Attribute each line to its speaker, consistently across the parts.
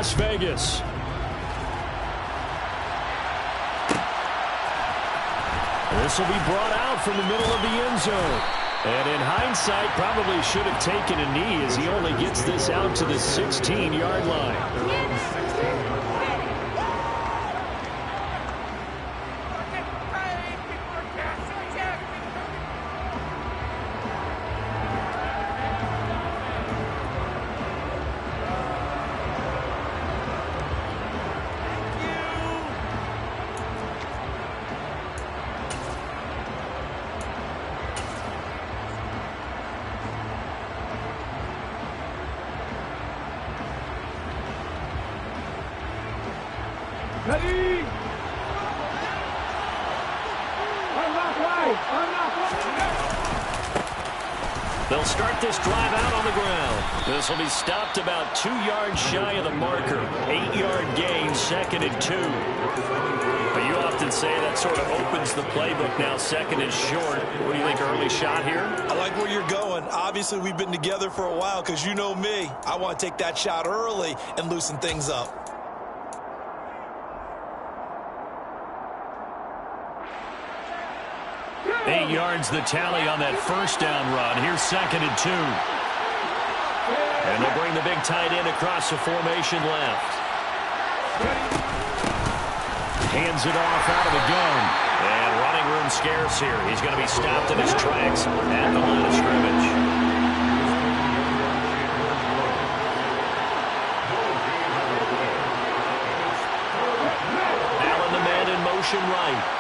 Speaker 1: Las Vegas. This will be brought out from the middle of the end zone. And in hindsight, probably should have taken a knee as he only gets this out to the 16-yard line.
Speaker 2: Ready?
Speaker 1: They'll start this drive out on the ground. This will be stopped about 2 yards shy of the marker. 8-yard gain, 2nd and 2. But you often say that sort of opens the playbook now. 2nd is short. What do you think, early shot here?
Speaker 3: I like where you're going. Obviously, we've been together for a while because you know me. I want to take that shot early and loosen things up.
Speaker 1: Eight yards the tally on that first down run. Here's 2nd and 2. And they'll bring the big tight end across the formation left. Hands it off out of the gun. And running room scarce here. He's going to be stopped in his tracks at the line of scrimmage. Allen the man in motion right.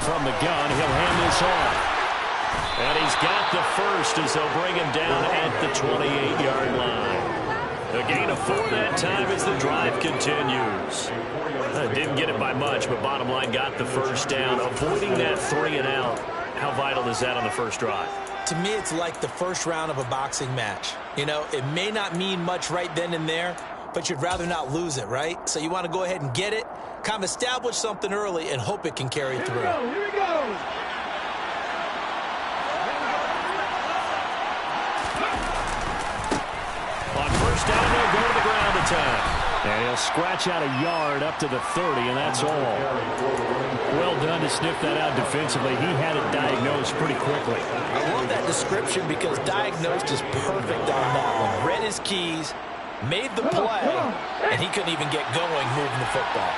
Speaker 1: From the gun, he'll hand this off. And he's got the first as they'll bring him down at the 28-yard line. A gain of 4 that time as the drive continues. Didn't get it by much, but bottom line got the first down, avoiding that 3 and out. How vital is that on the first drive?
Speaker 3: To me, it's like the first round of a boxing match. You know, it may not mean much right then and there, but you'd rather not lose it, right? So you want to go ahead and get it, kind of establish something early, and hope it can carry through.
Speaker 2: Here we go.
Speaker 1: On first down, they'll go to the ground attack. And he'll scratch out a yard up to the 30, and that's all. Well done to sniff that out defensively. He had it diagnosed pretty quickly.
Speaker 3: I love that description because diagnosed is perfect on that one. Read his keys, made the play, and he couldn't even get going moving the football.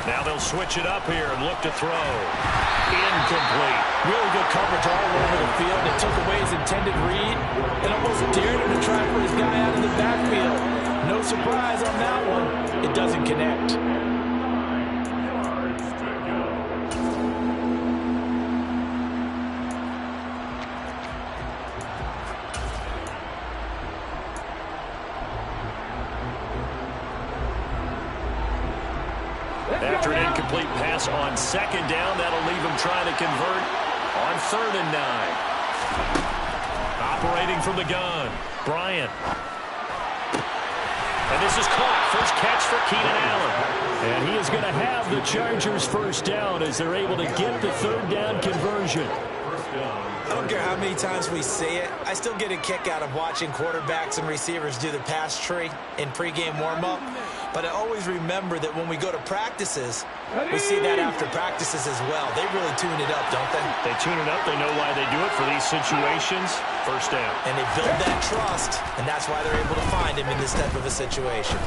Speaker 1: Now they'll switch it up here and look to throw. Incomplete.
Speaker 4: Really good coverage all over the field. It took away his intended read and almost dared him to try for his guy out in the backfield. No surprise on that one. It doesn't connect.
Speaker 1: After an incomplete pass on 2nd down, that'll leave him trying to convert on 3rd and 9. Operating from the gun, Bryant. And this is caught. First catch for Keenan Allen. And he is going to have the Chargers first down as they're able to get the 3rd down conversion.
Speaker 3: I don't care how many times we say it, I still get a kick out of watching quarterbacks and receivers do the pass tree in pregame warm-up. But I always remember that when we go to practices, we see that after practices as well. They really tune it up, don't they?
Speaker 1: They tune it up. They know why they do it for these situations. First down.
Speaker 3: And they build that trust, and that's why they're able to find him in this type of a situation.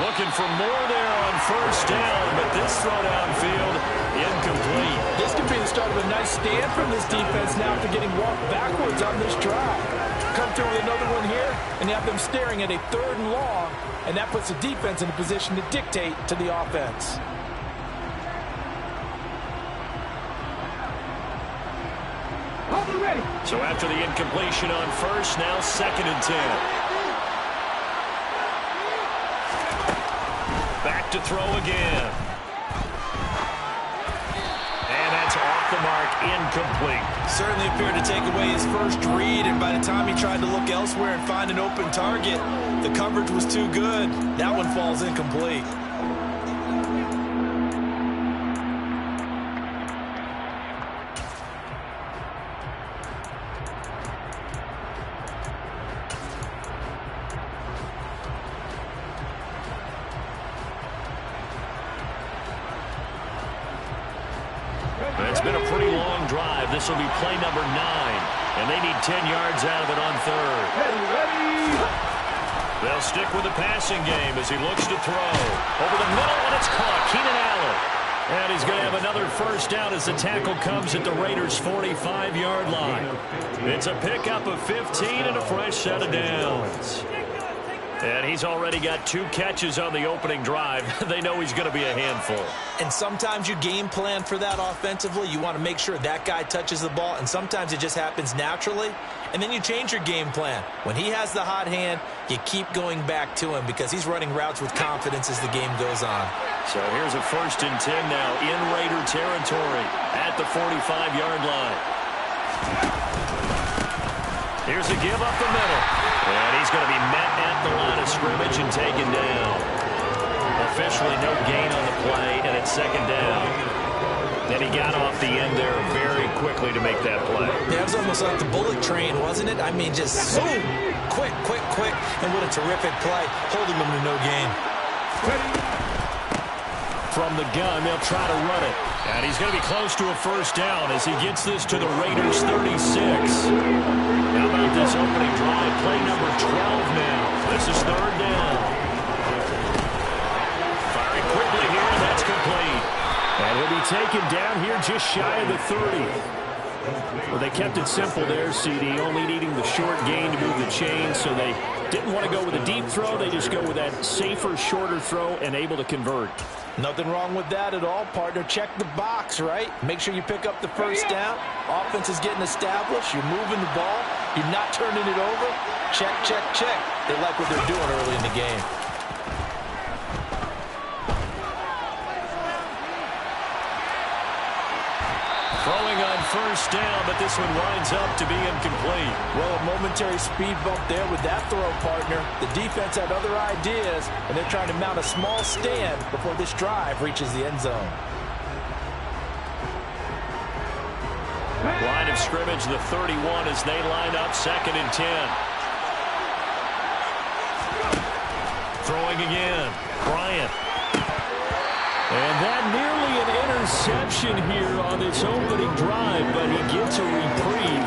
Speaker 1: Looking for more there on first down, but this throw downfield, incomplete.
Speaker 4: This could be the start of a nice stand from this defense now after getting walked backwards on this drive. Come through with another one here, and you have them staring at a 3rd and long, and that puts the defense in a position to dictate to the offense.
Speaker 1: So after the incompletion on first, now 2nd and 10. Back to throw again. And that's off the mark, incomplete.
Speaker 3: Certainly appeared to take away his first read, and by the time he tried to look elsewhere and find an open target, the coverage was too good. That one falls incomplete.
Speaker 1: It's been a pretty long drive. This will be play number 9. And they need 10 yards out of it on third. They'll stick with the passing game as he looks to throw. Over the middle, and it's caught. Keenan Allen. And he's going to have another first down as the tackle comes at the Raiders' 45-yard line. It's a pickup of 15 and a fresh set of downs. And he's already got 2 catches on the opening drive. They know he's going to be a handful.
Speaker 3: And sometimes you game plan for that offensively. You want to make sure that guy touches the ball, and sometimes it just happens naturally. And then you change your game plan. When he has the hot hand, you keep going back to him because he's running routes with confidence as the game goes on.
Speaker 1: So here's a 1st and 10 now in Raider territory at the 45-yard line. Here's a give up the middle. And he's going to be met at the line of scrimmage and taken down. Officially no gain on the play, and it's 2nd down. And he got off the end there very quickly to make that play.
Speaker 3: Yeah, it was almost like the bullet train, wasn't it? I mean, just zoom, quick, quick, quick. And what a terrific play, holding him to no gain.
Speaker 1: From the gun, they'll try to run it. And he's going to be close to a first down as he gets this to the Raiders' 36. How about this opening drive? Play number 12 now. This is 3rd down. Firing quickly here, and that's complete. And he'll be taken down here just shy of the 30. Well, they kept it simple there, CD, only needing the short gain to move the chain, so they didn't want to go with a deep throw. They just go with that safer, shorter throw and able to convert.
Speaker 4: Nothing wrong with that at all, partner. Check the box, right? Make sure you pick up the first down. Offense is getting established. You're moving the ball. You're not turning it over. Check, check, check. They like what they're doing early in the game.
Speaker 1: Throwing on first down, but this one winds up to be incomplete.
Speaker 4: Well, a momentary speed bump there with that throw, partner. The defense had other ideas, and they're trying to mount a small stand before this drive reaches the end zone.
Speaker 1: Line of scrimmage, the 31 as they line up 2nd and 10. Throwing again. Bryant. And that nearly an interception here on this opening drive, but he gets a reprieve.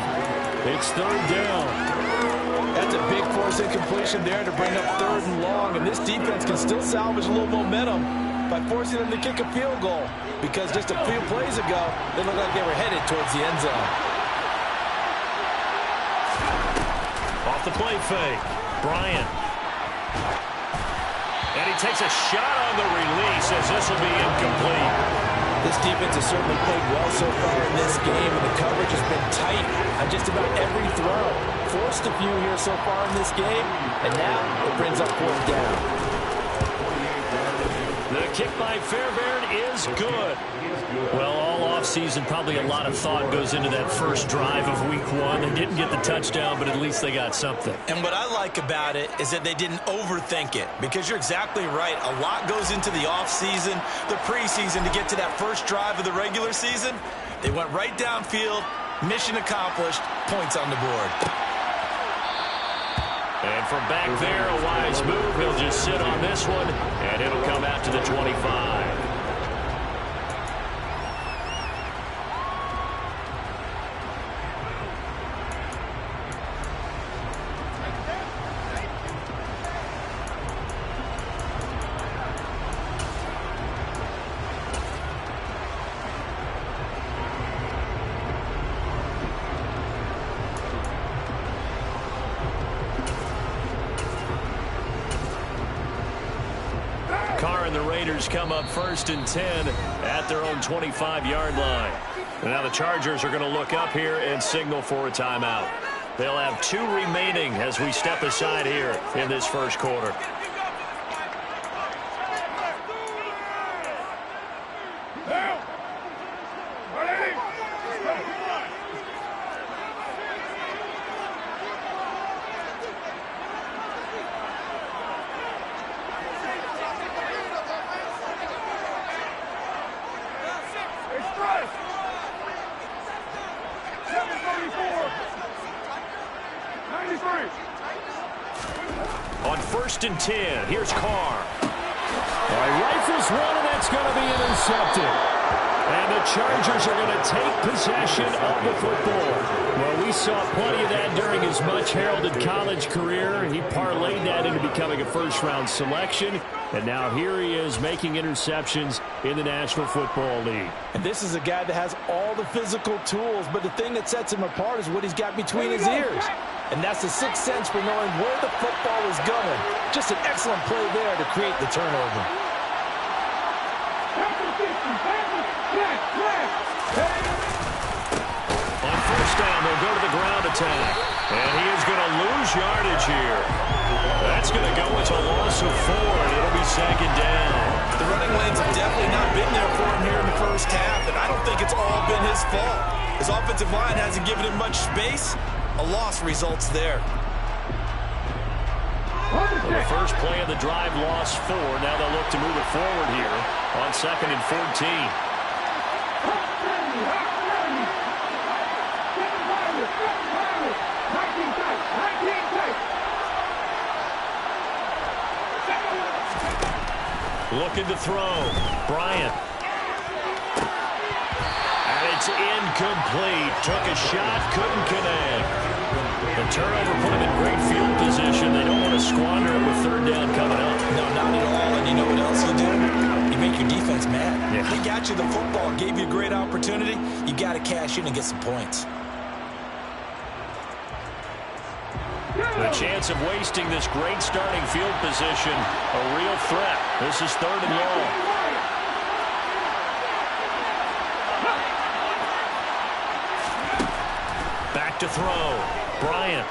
Speaker 1: It's 3rd down.
Speaker 4: That's a big force incompletion there to bring up 3rd and long, and this defense can still salvage a little momentum by forcing them to kick a field goal, because just a few plays ago, they looked like they were headed towards the end zone.
Speaker 1: Off the play fake. Bryant. And he takes a shot on the release as this will be incomplete.
Speaker 4: This defense has certainly played well so far in this game, and the coverage has been tight on just about every throw. Forced a few here so far in this game, and now it brings up 4th down.
Speaker 1: The kick by Fairbairn is good. Well, all offseason, probably a lot of thought goes into that first drive of week 1. They didn't get the touchdown, but at least they got something.
Speaker 3: And what I like about it is that they didn't overthink it, because you're exactly right. A lot goes into the offseason, the preseason, to get to that first drive of the regular season. They went right downfield, mission accomplished, points on the board.
Speaker 1: And from back there, a wise move. He'll just sit on this one, and it'll come out to the 25. The Raiders come up 1st and 10 at their own 25-yard line. And now the Chargers are going to look up here and signal for a timeout. They'll have 2 remaining as we step aside here in this first quarter. On 1st and 10, here's Carr. Rifles one, and that's going to be intercepted. And the Chargers are going to take possession of the football. Well, we saw plenty of that during his much-heralded college career. He parlayed that into becoming a first-round selection. And now here he is making interceptions in the National Football League.
Speaker 4: And this is a guy that has all the physical tools, but the thing that sets him apart is what he's got between his ears. And that's the sixth sense for knowing where the football is going. Just an excellent play there to create the turnover.
Speaker 1: On first down, they'll go to the ground attack. And he is going to lose yardage here. That's going to go into a loss of 4, and it'll be second down.
Speaker 3: The running lanes have definitely not been there for him here in the first half, and I don't think it's all been his fault. His offensive line hasn't given him much space. A loss results there.
Speaker 1: Well, the first play of the drive lost 4. Now they'll look to move it forward here on 2nd and 14. Looking to throw. Bryant. And it's incomplete. Took a shot, couldn't connect. The turnover put him in great field position. They don't want to squander it with third down coming up.
Speaker 3: No, not at all. And you know what else you do? You make your defense mad.
Speaker 1: Yeah.
Speaker 3: He got you the football, gave you a great opportunity. You got to cash in and get some points.
Speaker 1: The chance of wasting this great starting field position, a real threat. This is 3rd and long. Back to throw. Bryant.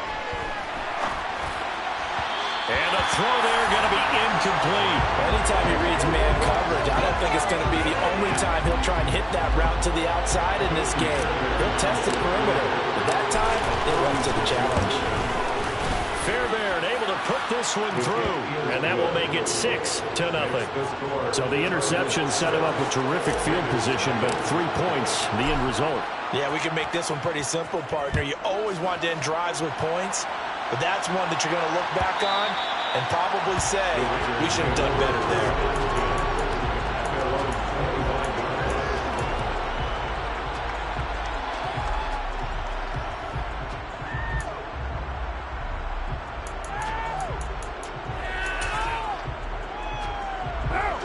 Speaker 1: And a throw there going to be incomplete.
Speaker 4: Anytime he reads man coverage, I don't think it's going to be the only time he'll try and hit that route to the outside in this game. He'll test the perimeter, but that time, it runs to the challenge.
Speaker 1: Fairbairn able to put this one through, and that will make it 6-0. So the interception set him up with terrific field position, but 3 points, the end result.
Speaker 3: Yeah, we can make this one pretty simple, partner. You always want to end drives with points, but that's one that you're going to look back on and probably say, we should have done better there.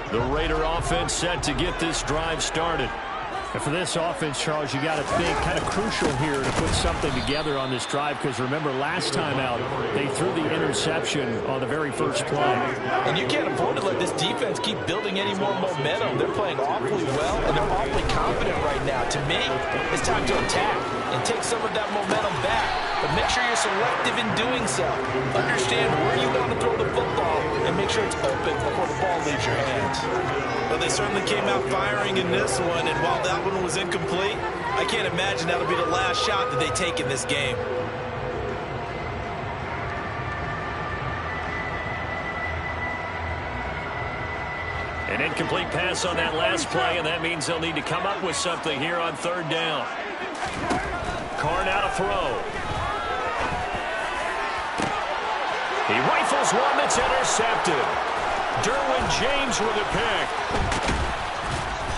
Speaker 1: The Raider offense set to get this drive started. And for this offense, Charles, you got to think kind of crucial here to put something together on this drive, because remember last time out they threw the interception on the very first play.
Speaker 3: And you can't afford to let this defense keep building any more momentum. They're playing awfully well, and they're awfully confident right now. To me, it's time to attack and take some of that momentum back. But make sure you're selective in doing so. Understand where you want to throw the football and make sure it's open before the ball leaves your hands. Well, they certainly came out firing in this one, and while that one was incomplete, I can't imagine that'll be the last shot that they take in this game.
Speaker 1: An incomplete pass on that last play, and that means they'll need to come up with something here on 3rd down. Carr now to throw. He rifles one that's intercepted. Derwin James with a pick.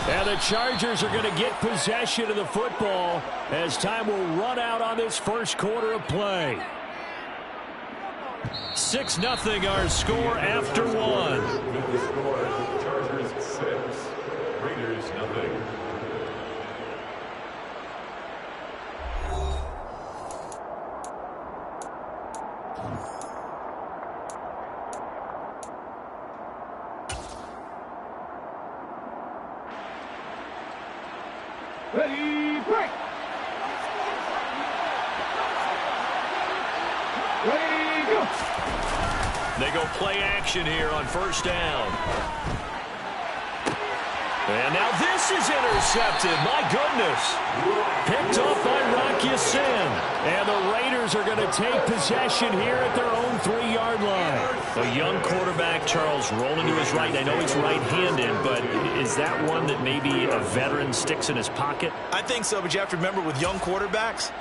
Speaker 1: And the Chargers are going to get possession of the football as time will run out on this first quarter of play. 6-0 our score after 1.
Speaker 2: The score, Chargers 6, Raiders 0.
Speaker 5: Ready, break! Ready, go!
Speaker 1: They go play action here on first down. And now this is intercepted. My goodness. Picked off by Rocky Sin. And the Raiders are going to take possession here at their own 3-yard line. A young quarterback, Charles, rolling to his right. I know he's right-handed, but is that one that maybe a veteran sticks in his pocket?
Speaker 3: I think so, but you have to remember with young quarterbacks,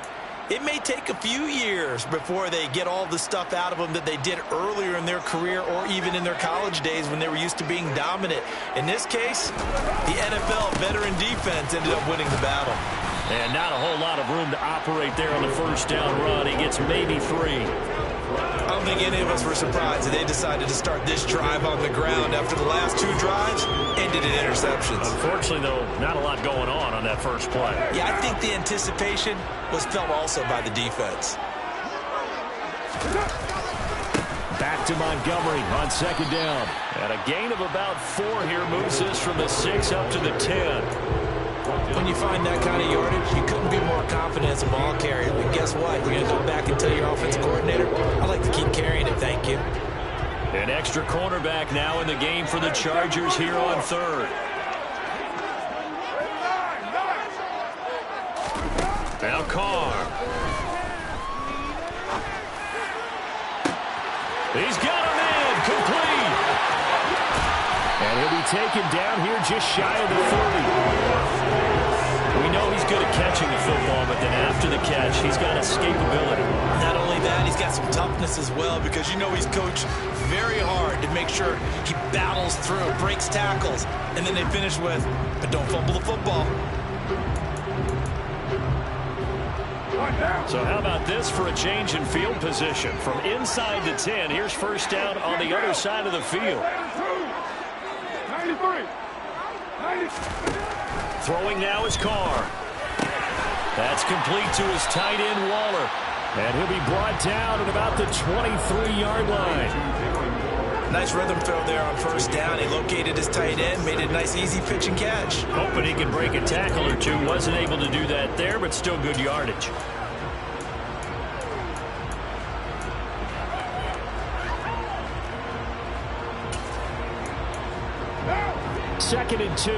Speaker 3: It may take a few years before they get all the stuff out of them that they did earlier in their career or even in their college days when they were used to being dominant. In this case, the NFL veteran defense ended up winning the battle.
Speaker 1: And not a whole lot of room to operate there on the first down run. He gets maybe 3.
Speaker 3: I don't think any of us were surprised that they decided to start this drive on the ground after the last 2 drives ended in interceptions.
Speaker 1: Unfortunately, though, not a lot going on that first play.
Speaker 3: Yeah, I think the anticipation was felt also by the defense.
Speaker 1: Back to Montgomery on second down. And a gain of about 4 here moves this from the 6 up to the 10.
Speaker 3: When you find that kind of yardage, you couldn't be more confident as a ball carrier. And guess what? You're going to go back and tell your offensive coordinator, I'd like to keep carrying it, thank you.
Speaker 1: An extra cornerback now in the game for the Chargers here on third. Now Carr. He's got him in, complete. And he'll be taken down here just shy of the 30. We know he's good at catching the football, but then after the catch, he's got escapability.
Speaker 3: Not only that, he's got some toughness as well, because you know he's coached very hard to make sure he battles through, breaks tackles, and then they finish with, but don't fumble the football.
Speaker 1: So how about this for a change in field position? From inside the 10, here's first down on the other side of the field.
Speaker 5: 93.
Speaker 1: Throwing now is Carr. That's complete to his tight end, Waller. And he'll be brought down at about the 23-yard line.
Speaker 3: Nice rhythm throw there on first down. He located his tight end, made it a nice, easy pitch and catch.
Speaker 1: Hoping he can break a tackle or two. Wasn't able to do that there, but still good yardage. Second and 2.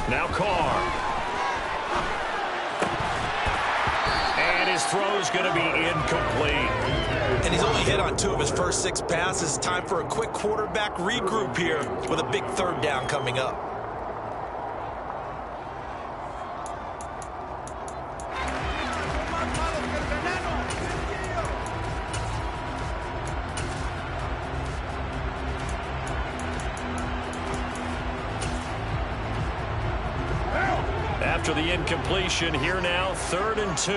Speaker 1: Now Carr. And his throw's going to be incomplete.
Speaker 3: And he's only hit on 2 of his first 6 passes. Time for a quick quarterback regroup here with a big third down coming up.
Speaker 1: After the incompletion, here now, 3rd and 2.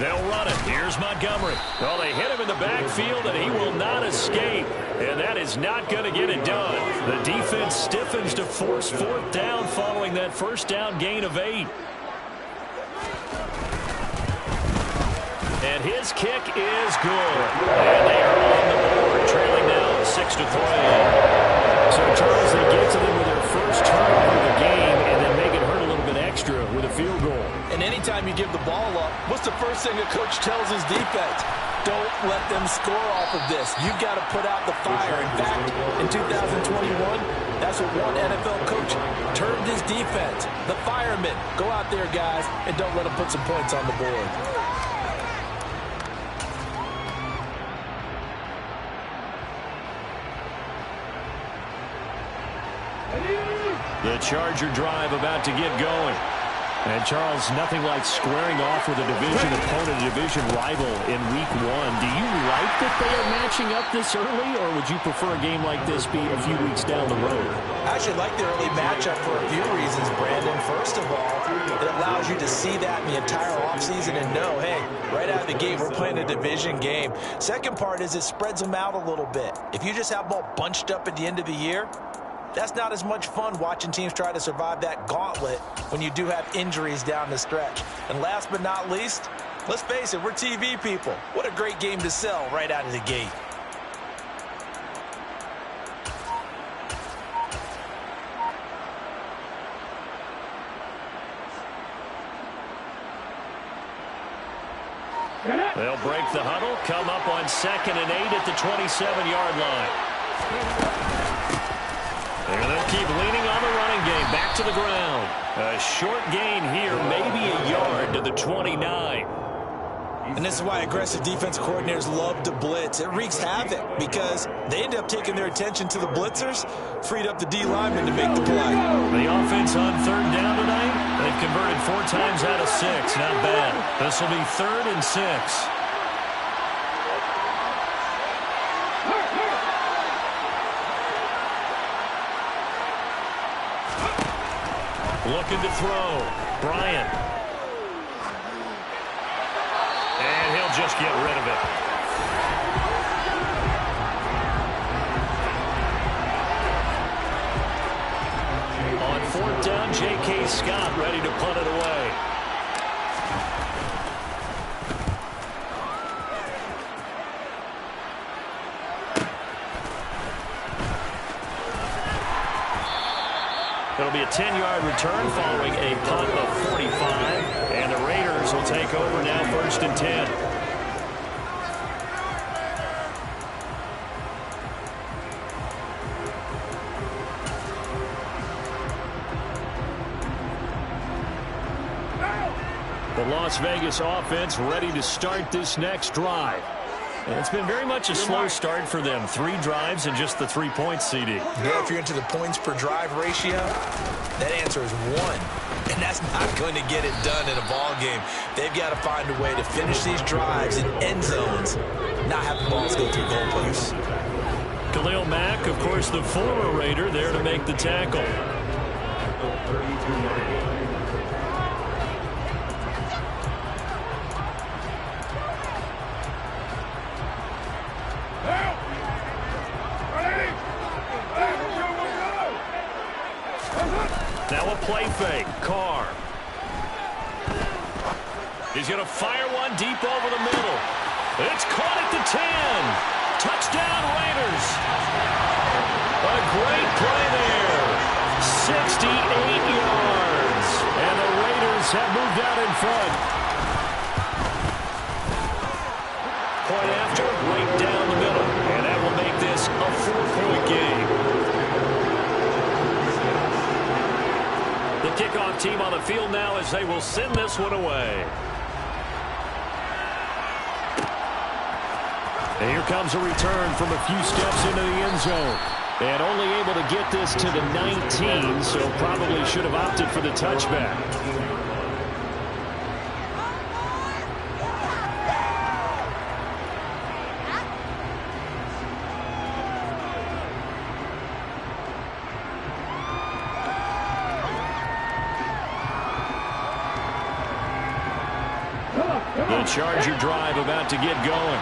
Speaker 1: They'll run it. Here's Montgomery. Well, they hit him in the backfield, and he will not escape. And that is not going to get it done. The defense stiffens to force 4th down following that first down gain of 8. And his kick is good. And they are on the board, trailing now 6-3. So, Charles, they get to them with their first turnover of the game and then make it hurt a little bit extra with a field goal.
Speaker 4: And anytime you give the ball up, what's the first thing a coach tells his defense? Don't let them score off of this. You've got to put out the fire. In fact, in 2021, that's what one NFL coach termed his defense. The firemen. Go out there, guys, and don't let them put some points on the board.
Speaker 1: The Charger drive about to get going. And, Charles, nothing like squaring off with a division opponent, a division rival in Week 1. Do you like that they are matching up this early, or would you prefer a game like this be a few weeks down the road?
Speaker 3: I actually like the early matchup for a few reasons, Brandon. First of all, it allows you to see that in the entire offseason and know, hey, right out of the gate, we're playing a division game. Second part is it spreads them out a little bit. If you just have them all bunched up at the end of the year, that's not as much fun watching teams try to survive that gauntlet when you do have injuries down the stretch. And last but not least, let's face it, we're TV people. What a great game to sell right out of the gate.
Speaker 1: They'll break the huddle, come up on 2nd and 8 at the 27-yard line. And they'll keep leaning on the running game. Back to the ground. A short gain here, maybe a yard to the 29.
Speaker 3: And this is why aggressive defense coordinators love to blitz. It wreaks havoc because they end up taking their attention to the blitzers, freed up the D lineman to make the play.
Speaker 1: The offense on third down tonight, they've converted 4 times out of 6. Not bad. This will be 3rd and 6. Looking to throw. Bryant. And he'll just get rid of it. On 4th down, J.K. Scott ready to punt it away. It'll be a 10-yard return following a punt of 45. And the Raiders will take over now, 1st and 10. The Las Vegas offense ready to start this next drive. And it's been very much a slow start for them. 3 drives and just the 3 points, CD.
Speaker 3: Yeah, if you're into the points per drive ratio, that answer is 1. And that's not going to get it done in a ball game. They've got to find a way to finish these drives in end zones, not have the balls go through goalposts.
Speaker 1: Khalil Mack, of course, the former Raider, there to make the tackle. Now a play fake. Carr. He's going to fire one deep over the middle. It's caught at the 10. Touchdown, Raiders. A great play there. 68 yards. And the Raiders have moved out in front. Point after, right down the middle. And that will make this a 4-point game. The kickoff team on the field now as they will send this one away. And here comes a return from a few steps into the end zone. And only able to get this to the 19, so probably should have opted for the touchback. The Charger drive about to get going.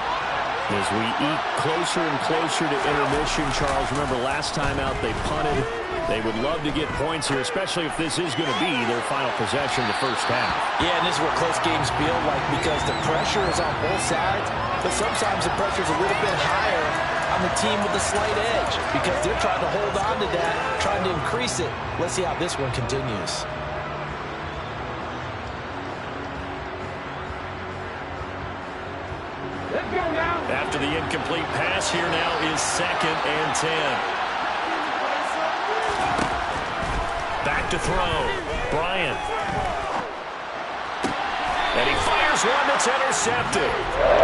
Speaker 1: As we eat closer and closer to intermission, Charles, remember last time out they punted. They would love to get points here, especially if this is going to be their final possession of the first half.
Speaker 4: Yeah, and this is what close games feel like because the pressure is on both sides, but sometimes the pressure is a little bit higher on the team with the slight edge because they're trying to hold on to that, trying to increase it. Let's see how this one continues.
Speaker 1: After the incomplete pass, here now is 2nd and 10. Back to throw. Bryant. And he fires one that's intercepted.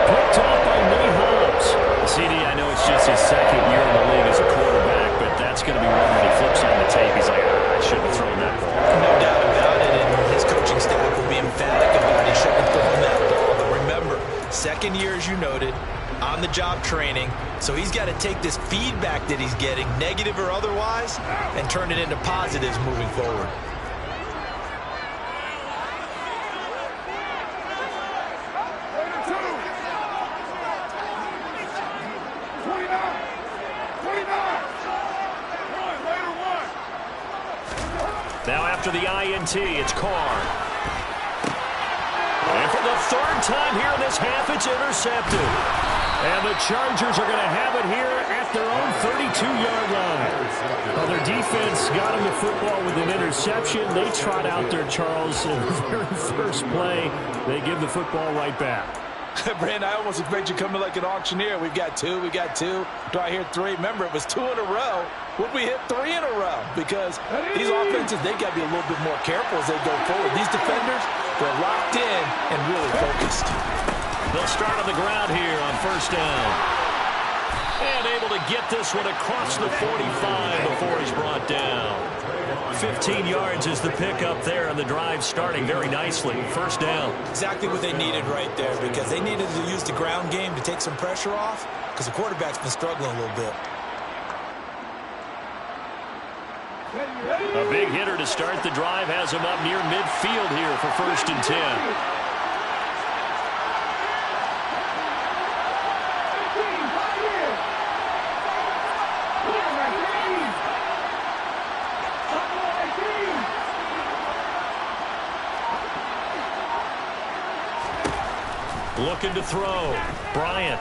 Speaker 1: Picked off by Nate Hobbs. CD, I know it's just his 2nd year in the league as a quarterback, but that's going to be one when he flips on the tape. He's like, I shouldn't have thrown that ball.
Speaker 3: No doubt about it, and his coaching staff will be emphatic about he shouldn't have thrown that ball. But remember, 2nd year, as you noted, on-the-job training, so he's got to take this feedback that he's getting, negative or otherwise, and turn it into positives moving forward.
Speaker 1: Now after the INT, it's Carr. And for the 3rd time here in this half, it's intercepted. And the Chargers are going to have it here at their own 32-yard line. Well, their defense got them the football with an interception. They trot out there, Charles, in the very first play. They give the football right back.
Speaker 4: Brandon, I almost expect you coming like an auctioneer. We've got 2, we got 2. Do I hear 3? Remember, it was 2 in a row. Would we hit 3 in a row? Because these offenses, they got to be a little bit more careful as they go forward. These defenders, they're locked in and really focused.
Speaker 1: The They'll start on the ground here on first down. And able to get this one across the 45 before he's brought down. 15 yards is the pickup there, and the drive starting very nicely. First down.
Speaker 3: Exactly what they needed right there, because they needed to use the ground game to take some pressure off, because the quarterback's been struggling a little bit.
Speaker 1: A big hitter to start the drive has him up near midfield here for first and 10. Looking to throw. Bryant.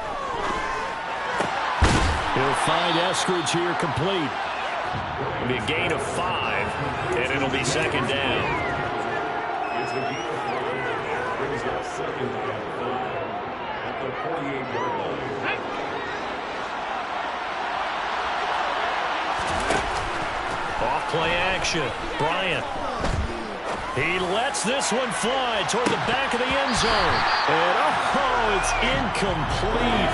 Speaker 1: He'll find Eskridge here complete. It'll be a gain of 5, and it'll be second down.
Speaker 2: It's a gain of 5. Brings up second and 5 at the 48-yard line.
Speaker 1: Off play action. Bryant. He lets this one fly toward the back of the end zone. And, it's incomplete.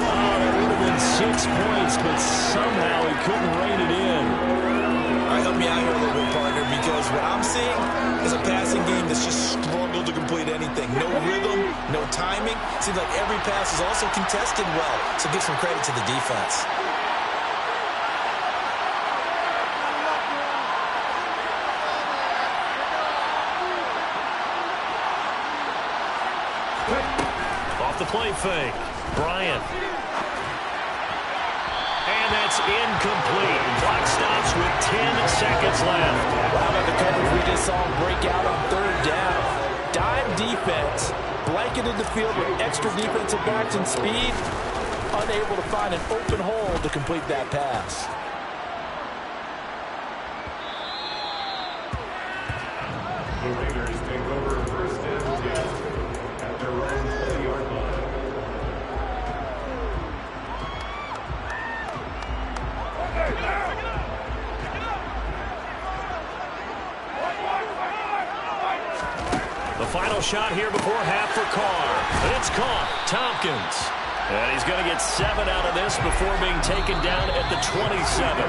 Speaker 1: Oh, that would have been 6 points, but somehow he couldn't rein it in.
Speaker 3: All right, help me out here a little bit, partner, because what I'm seeing is a passing game that's just struggled to complete anything. No rhythm, no timing. Seems like every pass is also contested well, so give some credit to the defense.
Speaker 1: The play fake. Bryant. And that's incomplete. Clock stops with 10 seconds left.
Speaker 4: How about the coverage we just saw break out on third down? Dime defense. Blanketed the field with extra defensive backs and speed. Unable to find an open hole to complete that pass.
Speaker 2: The Raiders take over first and 10 at their own 20-yard line.
Speaker 1: The final shot here before half for Carr. And it's caught. Tompkins. And he's going to get 7 out of this before being taken down at the 27.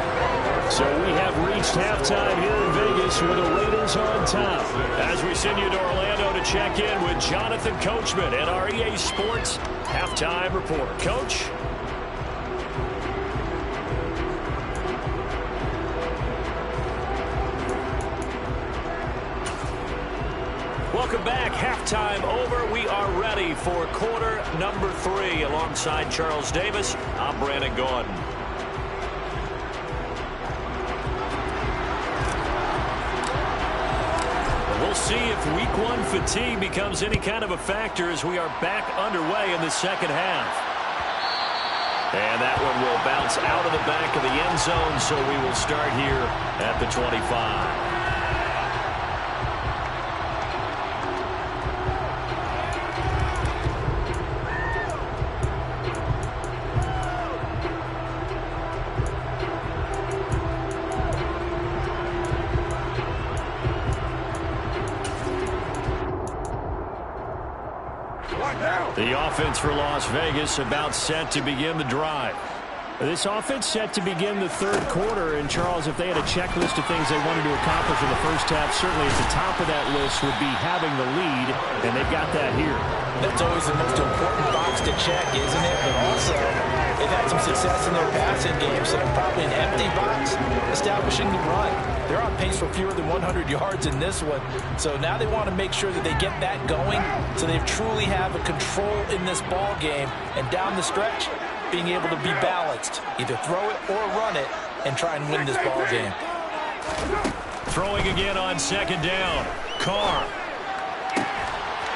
Speaker 1: So we have reached halftime here in Vegas with the Raiders on top. As we send you to Orlando to check in with Jonathan Coachman at our EA Sports Halftime Report. Coach? Welcome back. Halftime over. We are ready for quarter number 3. Alongside Charles Davis, I'm Brandon Gordon. We'll see if week 1 fatigue becomes any kind of a factor as we are back underway in the second half. And that one will bounce out of the back of the end zone, so we will start here at the 25. The offense for Las Vegas about set to begin the drive. This offense set to begin the third quarter. And, Charles, if they had a checklist of things they wanted to accomplish in the first half, certainly at the top of that list would be having the lead, and they've got that here.
Speaker 3: That's always the most important box to check, isn't it? But also, they've had some success in their passing game, so they're probably an empty box establishing the run. They're on pace for fewer than 100 yards in this one, so now they want to make sure that they get that going so they truly have a control in this ball game, and down the stretch, being able to be balanced, either throw it or run it, and try and win this ball game.
Speaker 1: Throwing again on second down. Carr.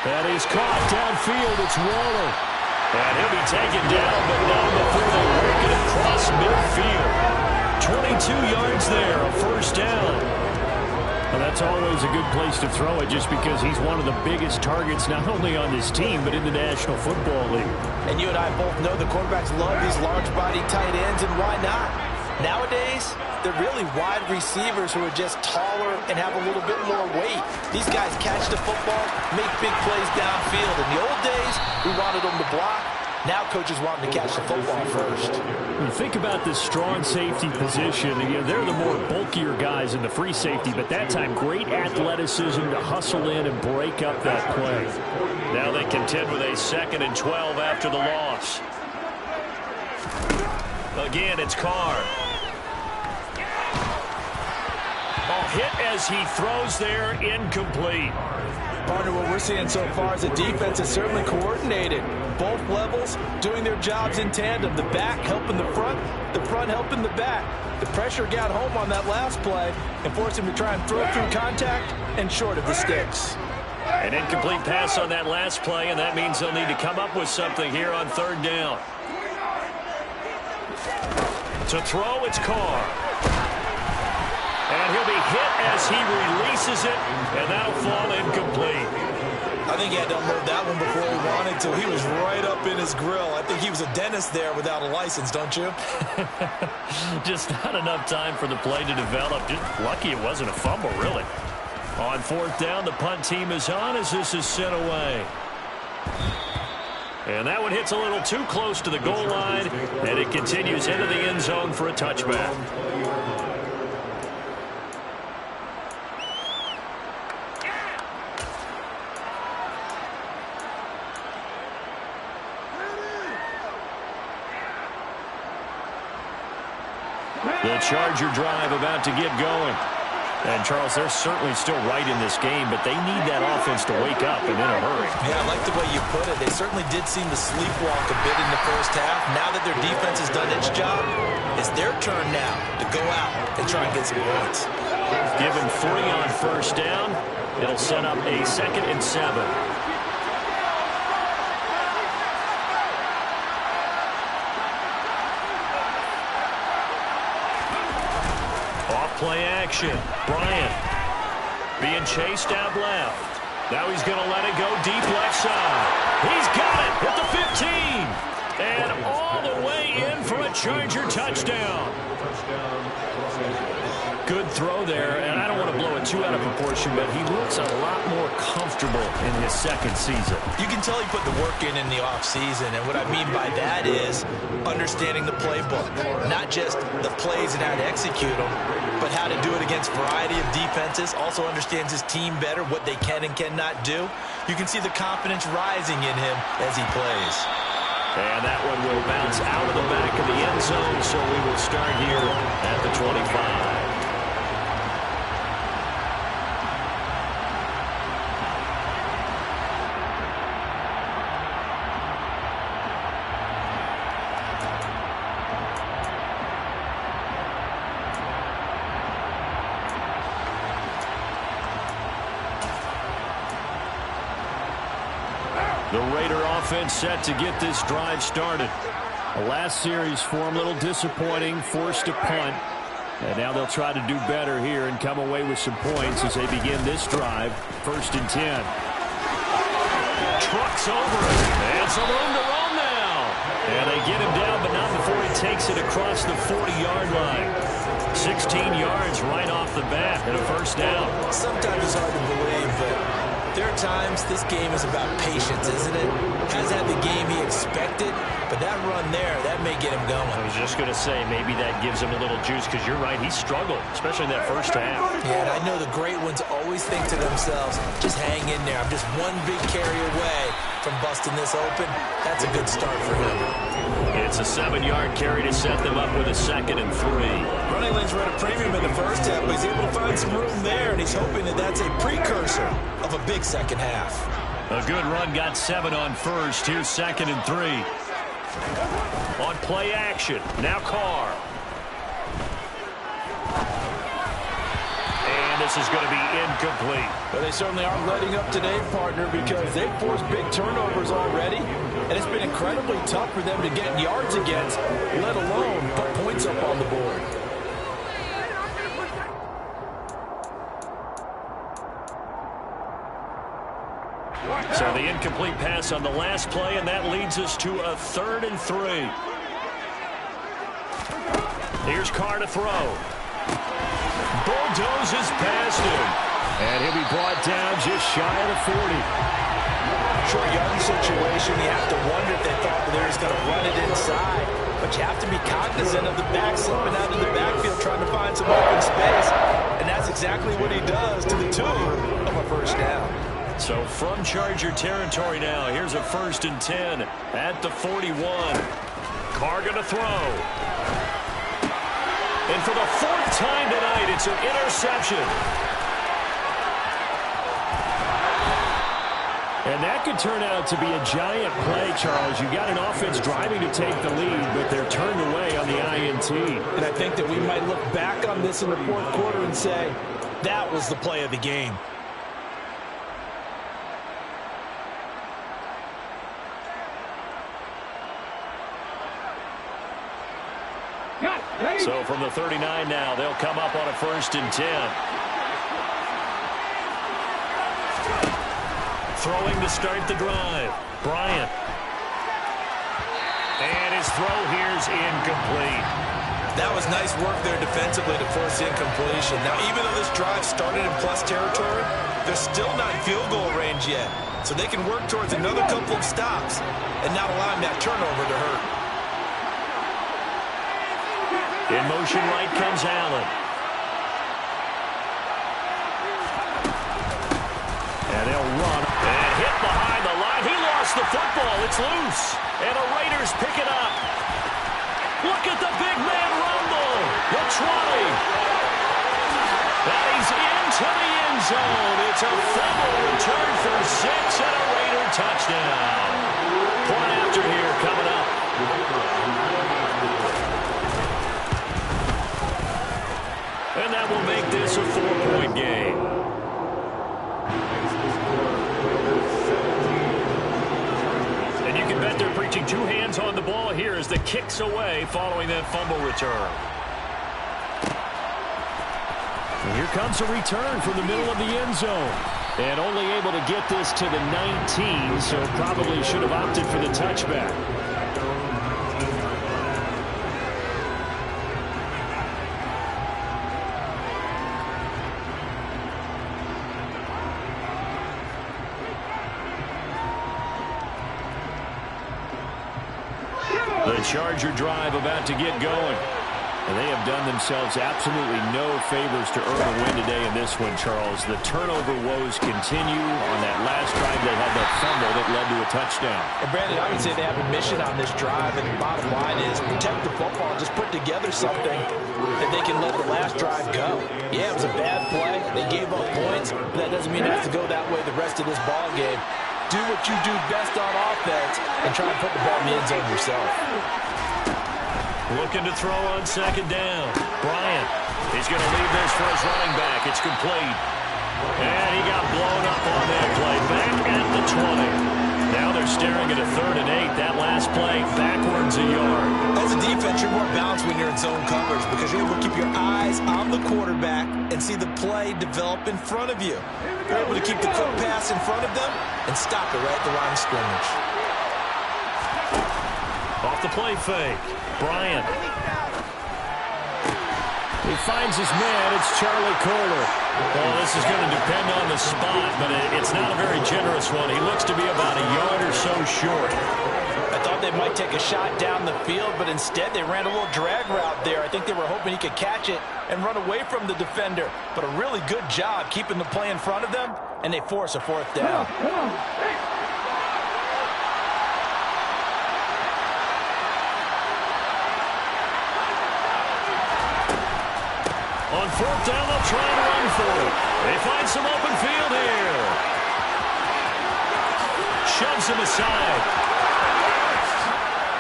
Speaker 1: And he's caught downfield. It's Waller. And he'll be taken down, but not before they work it across midfield. 22 yards there, a first down. Well, that's always a good place to throw it just because he's one of the biggest targets not only on this team but in the National Football League.
Speaker 3: And you and I both know the quarterbacks love these large-body tight ends, and why not? Nowadays, they're really wide receivers who are just taller and have a little bit more weight. These guys catch the football, make big plays downfield. In the old days, we wanted them to block. Now coaches want them to catch the football first.
Speaker 1: When you think about this strong safety position, they're the more bulkier guys in the free safety, but that time great athleticism to hustle in and break up that play. Now they contend with a 2nd and 12 after the loss. Again, it's Carr. Ball hit as he throws there, incomplete.
Speaker 4: Partner, what we're seeing so far is the defense is certainly coordinated. Both levels doing their jobs in tandem. The back helping the front helping the back. The pressure got home on that last play and forced him to try and throw through contact and short of the sticks.
Speaker 1: An incomplete pass on that last play, and that means they'll need to come up with something here on 3rd down. To throw, it's Carr. And he'll be hit as he releases it, and that'll fall incomplete.
Speaker 3: I think he had to unload that one before he wanted to. He was right up in his grill. I think he was a dentist there without a license, don't you?
Speaker 1: Just not enough time for the play to develop. Just lucky it wasn't a fumble, really. On 4th down, the punt team is on as this is sent away. And that one hits a little too close to the goal line, and it continues into the end zone for a touchback. The Charger drive about to get going. And, Charles, they're certainly still right in this game, but they need that offense to wake up and in a hurry.
Speaker 3: Yeah, I like the way you put it. They certainly did seem to sleepwalk a bit in the first half. Now that their defense has done its job, it's their turn now to go out and try and get some points.
Speaker 1: Give them 3 on 1st down. It'll set up a 2nd and 7. Play action. Bryant being chased out left. Now he's going to let it go deep left side. He's got it at the 15. And all the way in for a Charger touchdown. Good throw there, and I don't want to blow it too out of proportion, but he looks a lot more comfortable in his 2nd season.
Speaker 3: You can tell he put the work in the offseason, and what I mean by that is understanding the playbook. Not just the plays and how to execute them, but how to do it against a variety of defenses. Also understands his team better, what they can and cannot do. You can see the confidence rising in him as he plays.
Speaker 1: And that one will bounce out of the back of the end zone, so we will start here at the 25. The Raider offense set to get this drive started. The last series for him, a little disappointing, forced a punt. And now they'll try to do better here and come away with some points as they begin this drive. 1st and 10. Trucks over it. And some room to run now. And they get him down, but not before he takes it across the 40-yard line. 16 yards right off the bat and a 1st down.
Speaker 3: Sometimes it's hard to believe, but there are times this game is about patience, isn't it? Hasn't had the game he expected, but that run there, that may get him going.
Speaker 1: I was just going to say, maybe that gives him a little juice, because you're right, he struggled, especially in that 1st half.
Speaker 3: Yeah, and I know the great ones always think to themselves, just hang in there. I'm just one big carry away from busting this open. That's a good start for him.
Speaker 1: It's a 7-yard carry to set them up with a 2nd and 3.
Speaker 3: Running lanes were at a premium in the first half, but he's able to find some room there, and he's hoping that that's a precursor of a big second half.
Speaker 1: A good run, got 7 on 1st. Here's 2nd and 3. On play action, now Carr. And this is going to be incomplete.
Speaker 4: But they certainly aren't letting up today, partner, because they've forced big turnovers already. And it's been incredibly tough for them to get yards against, let alone put points up on the board.
Speaker 1: So the incomplete pass on the last play, and that leads us to a 3rd and 3. Here's Carr to throw. Bulldozes past him. And he'll be brought down just shy of the 40.
Speaker 3: Short yardage situation, you have to wonder if they thought they were just going to run it inside. But you have to be cognizant of the back slipping out of the backfield trying to find some open space. And that's exactly what he does to the tune of a first down.
Speaker 1: So from Charger territory now, here's a 1st and 10 at the 41. Carr going to throw. And for the 4th time tonight, it's an interception. And that could turn out to be a giant play, Charles. You got an offense driving to take the lead, but they're turned away on the INT.
Speaker 4: And I think that we might look back on this in the 4th quarter and say, that was the play of the game.
Speaker 1: So from the 39 now, they'll come up on a 1st and 10. Throwing to start the drive. Bryant. And his throw here's incomplete.
Speaker 3: That was nice work there defensively to force incompletion. Now, even though this drive started in plus territory, they're still not in field goal range yet. So they can work towards another couple of stops and not allowing that turnover to hurt.
Speaker 1: In motion right comes Allen. And they'll run. And hit behind the line. He lost the football. It's loose. And the Raiders pick it up. Look at the big man rumble. The 20. And he's into the end zone. It's a fumble return for 6 and a Raider touchdown. Point after here coming up. And that will make this a 4-point game. And you can bet they're preaching 2 hands on the ball here as the kick's away following that fumble return. And here comes a return from the middle of the end zone. And only able to get this to the 19, so probably should have opted for the touchback. The Charger drive about to get going. And they have done themselves absolutely no favors to earn a win today in this one, Charles. The turnover woes continue. On that last drive, they had that fumble that led to a touchdown.
Speaker 4: And Brandon, I would say they have a mission on this drive, and the bottom line is protect the football. Just put together something that they can let the last drive go. Yeah, it was a bad play. They gave up points, but that doesn't mean it has to go that way the rest of this ball game. Do what you do best on offense and try and put the ball in the end zone yourself.
Speaker 1: Looking to throw on 2nd down. Bryant. He's going to leave this for his running back. It's complete. And he got blown up on that play. Back at the 20. Now they're staring at a 3rd and 8. That last play backwards a yard.
Speaker 3: As a defense, you're more balanced when you're in zone coverage because you're able to keep your eyes on the quarterback and see the play develop in front of you. You're able to keep the quick pass in front of them and stop it right at the line of scrimmage.
Speaker 1: Off the play fake. Bryant. He finds his man. It's Charlie Kohler. Well, this is going to depend on the spot, but it's not a very generous one. He looks to be about a yard or so short.
Speaker 4: I thought they might take a shot down the field, but instead they ran a little drag route there. I think they were hoping he could catch it and run away from the defender. But a really good job keeping the play in front of them, and they force a 4th down.
Speaker 1: On 4th down, they'll try and run for it. They find some open field here. Shoves him aside.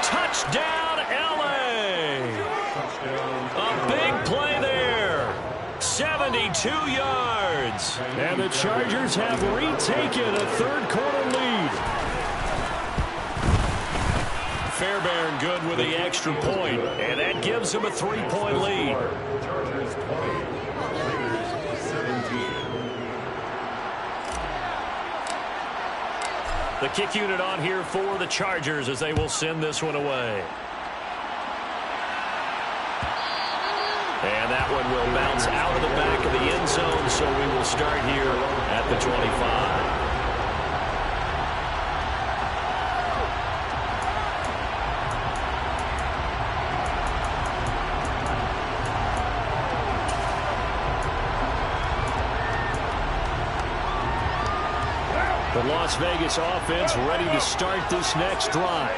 Speaker 1: Touchdown, L.A. A big play there. 72 yards. And the Chargers have retaken a 3rd quarter lead. Fairbairn good with the extra point, and that gives him a 3-point lead.
Speaker 2: Chargers 20, Raiders 17.
Speaker 1: The kick unit on here for the Chargers as they will send this one away. that one will bounce out of the back of the end zone, so we will start here at the 25. The Las Vegas offense ready to start this next drive.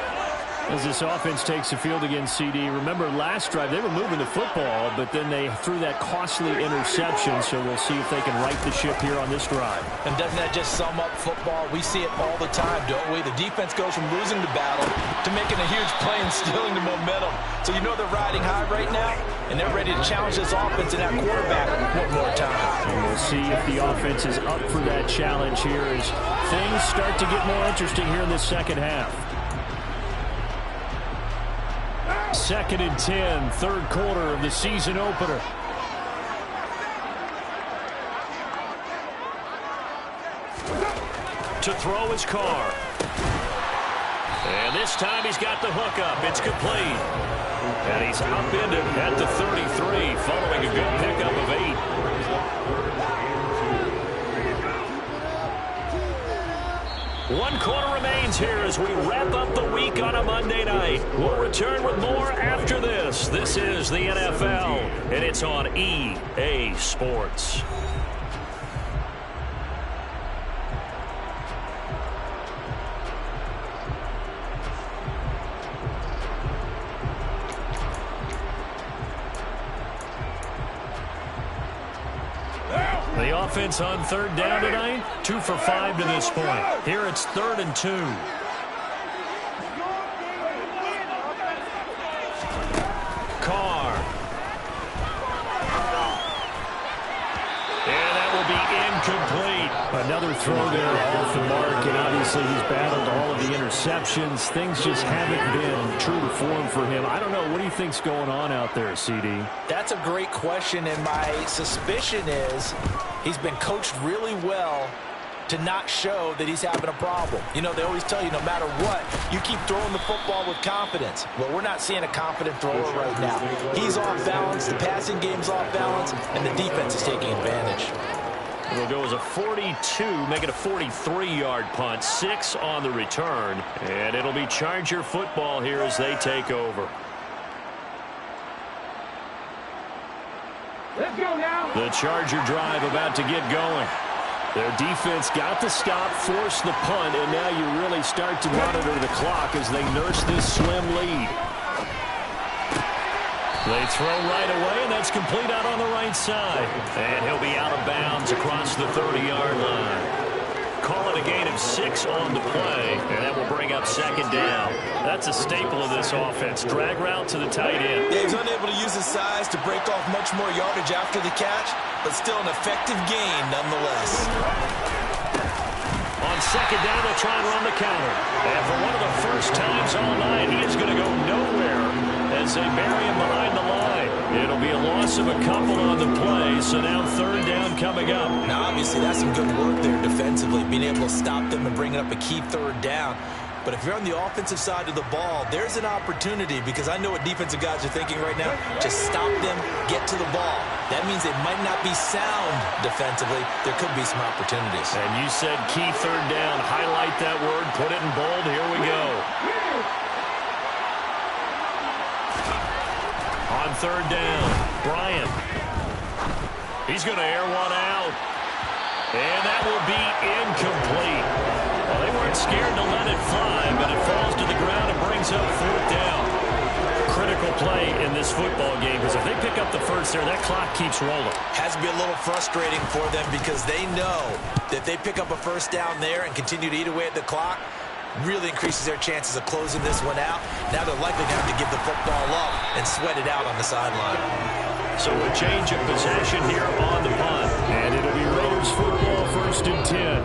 Speaker 1: As this offense takes the field against CD, remember last drive they were moving the football, but then they threw that costly interception, so we'll see if they can right the ship here on this drive.
Speaker 3: And doesn't that just sum up football? We see it all the time, don't we? The defense goes from losing the battle to making a huge play and stealing the momentum. So you know they're riding high right now, and they're ready to challenge this offense and that quarterback one more time.
Speaker 1: And we'll see if the offense is up for that challenge here as things start to get more interesting here in this second half. 2nd and 10, third quarter of the season opener. To throw his car. And this time he's got the hook up. It's complete. And he's upended at the 33 following a good pickup of 8. 1 quarter remains here as we wrap up the week on a Monday night. We'll return with more after this. This is the NFL, and it's on EA Sports. The offense on 3rd down tonight, 2 for 5 to this point. Here it's 3rd and 2. Carr. And that will be incomplete. Another throw there off the mark, and obviously he's battled all of the interceptions. Things just haven't been true to form for him. I don't know. What do you think's going on out there, CD?
Speaker 3: That's a great question, and my suspicion is he's been coached really well to not show that he's having a problem. You know, they always tell you no matter what, you keep throwing the football with confidence. Well, we're not seeing a confident thrower right now. He's off balance, the passing game's off balance, and the defense is taking advantage.
Speaker 1: It'll go as a 42, make it a 43-yard punt, 6 on the return, and it'll be Charger football here as they take over.
Speaker 5: Let's go now.
Speaker 1: The Charger drive about to get going. Their defense got the stop, forced the punt, and now you really start to monitor the clock as they nurse this slim lead. They throw right away, and that's complete out on the right side. And he'll be out of bounds across the 30-yard line. Call it a gain of 6 on the play, and that will bring up 2nd down. That's a staple of this offense. Drag route to the tight end.
Speaker 3: Yeah, he's unable to use his size to break off much more yardage after the catch, but still an effective gain nonetheless.
Speaker 1: On 2nd down, they'll try and run the counter. And for one of the first times all night, he is going to go nowhere as they bury him behind the line. It'll be a loss of a couple on the play, so now 3rd down coming up.
Speaker 3: Now, obviously, that's some good work there defensively, being able to stop them and bringing up a key 3rd down. But if you're on the offensive side of the ball, there's an opportunity, because I know what defensive guys are thinking right now. Just stop them, get to the ball. That means they might not be sound defensively. There could be some opportunities.
Speaker 1: And you said key 3rd down. Highlight that word. Put it in bold. Here we go. On 3rd down, Bryant. He's going to air one out. And that will be incomplete. Well, they weren't scared to let it fly, but it falls to the ground and brings up 4th down. Critical play in this football game, because if they pick up the first there, that clock keeps rolling.
Speaker 3: Has to be a little frustrating for them, because they know that they pick up a 1st down there and continue to eat away at the clock, really increases their chances of closing this one out. Now they're likely to have to give the football up and sweat it out on the sideline.
Speaker 1: So a change of possession here on the punt. And it'll be Raiders football, 1st and 10.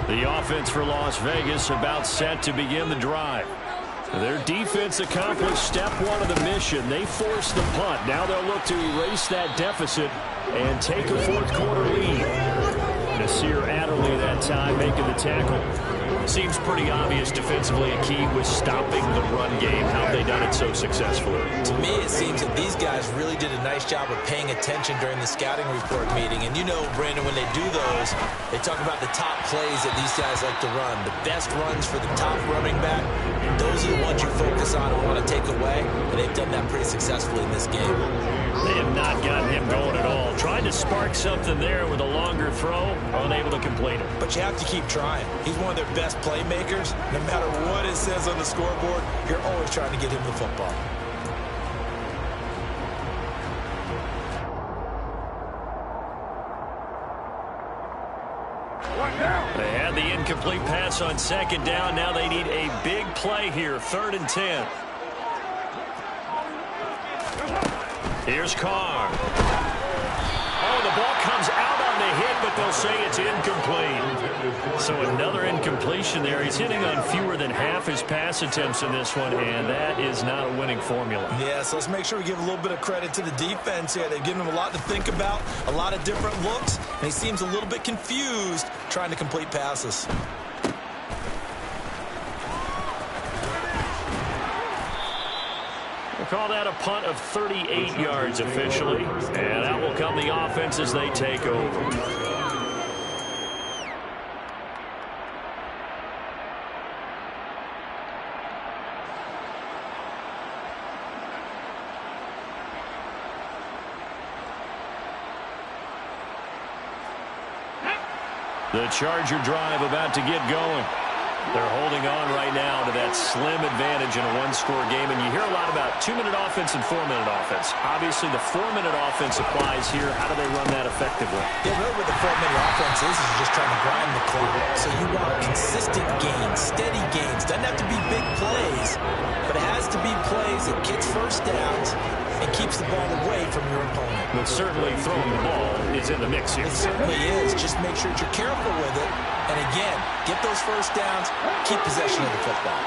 Speaker 1: The offense for Las Vegas about set to begin the drive. Their defense accomplished step 1 of the mission. They forced the punt. Now they'll look to erase that deficit and take a 4th quarter lead. Nasir Adderley that time making the tackle. Seems pretty obvious defensively a key was stopping the run game. How have they done it so successfully?
Speaker 3: To me, it seems that these guys really did a nice job of paying attention during the scouting report meeting. And you know, Brandon, when they do those, they talk about the top plays that these guys like to run. The best runs for the top running back, those are the ones you focus on and want to take away. And they've done that pretty successfully in this game.
Speaker 1: They have not gotten him going at all. Trying to spark something there with a longer throw, unable to complete it.
Speaker 3: But you have to keep trying. He's one of their best playmakers. No matter what it says on the scoreboard, you're always trying to get him the football.
Speaker 1: They had the incomplete pass on second down. Now they need a big play here, 3rd and 10. Here's Carr. Oh, the ball comes out on the hit, but they'll say it's incomplete. So another incompletion there. He's hitting on fewer than half his pass attempts in this one, and that is not a winning formula.
Speaker 3: Yeah, so let's make sure we give a little bit of credit to the defense here. They've given him a lot to think about, a lot of different looks, and he seems a little bit confused trying to complete passes.
Speaker 1: Call that a punt of 38 yards officially. And out will come the offense as they take over. The Charger drive about to get going. They're holding on right now to that slim advantage in a one-score game. And you hear a lot about 2-minute offense and 4-minute offense. Obviously, the 4-minute offense applies here. How do they run that effectively?
Speaker 3: Yeah, really what the 4-minute offense is just trying to grind the clock. So you want consistent gains, steady gains. Doesn't have to be big plays, but it has to be plays that gets first downs and keeps the ball away from your opponent.
Speaker 1: But certainly throwing the ball is in the mix here.
Speaker 3: It certainly is. Just make sure that you're careful with it. And again, get those first downs, keep possession of the football.